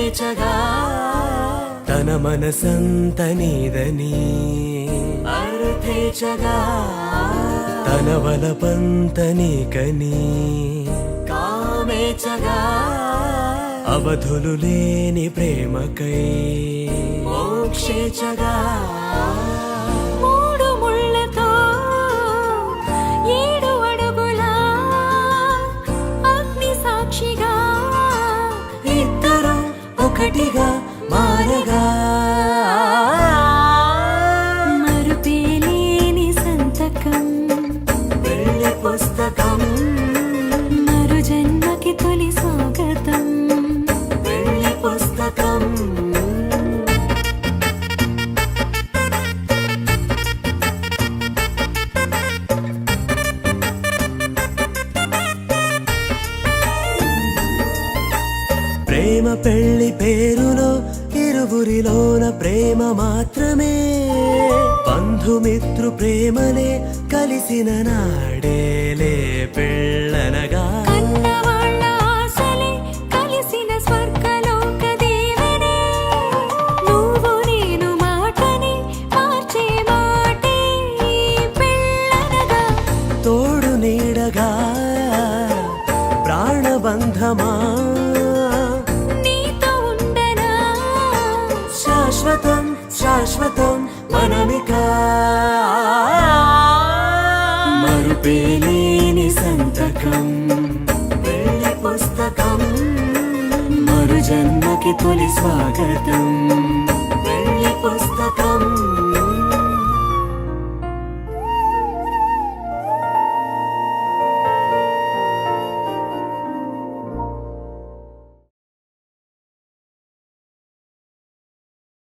పేచగా తన మనసంత నీదని అర్థేచగా తన వలపంత నీకని కామేచగా అవధులు లేని ప్రేమకై మోక్షేచగా మూడు ముళ్ళతో 7 అడుగుల అగ్ని సాక్షిగా ఇద్దరు ఒకటిగా మారగా మరుపేలేని సంతకం వెళ్ళి పుస్తకం మరు జన్మకి తొలి స్వాగతం వెళ్ళి పుస్తకం ప్రేమ పెళ్లి పేరులో ఇరువురిలోన ప్రేమ మాత్రమే బంధుమిత్రు ప్రేమలే కలిసిన నాడేలే పెళ్ళనగా కన్నవాళ్ళ ఆశలే కలిసిన స్వర్గలోక దేవనే నువ్వు నేను మాటని మార్చే మాటే పెళ్ళనగా తోడు నీడగా ప్రాణబంధమా నీతో ఉండనా శాశ్వతం శాశ్వతం మనమిక మరుపేలేని సంతకం వెళ్ళి పుస్తకం మరు జన్మకి తొలి స్వాగతం వెళ్ళి పుస్తకం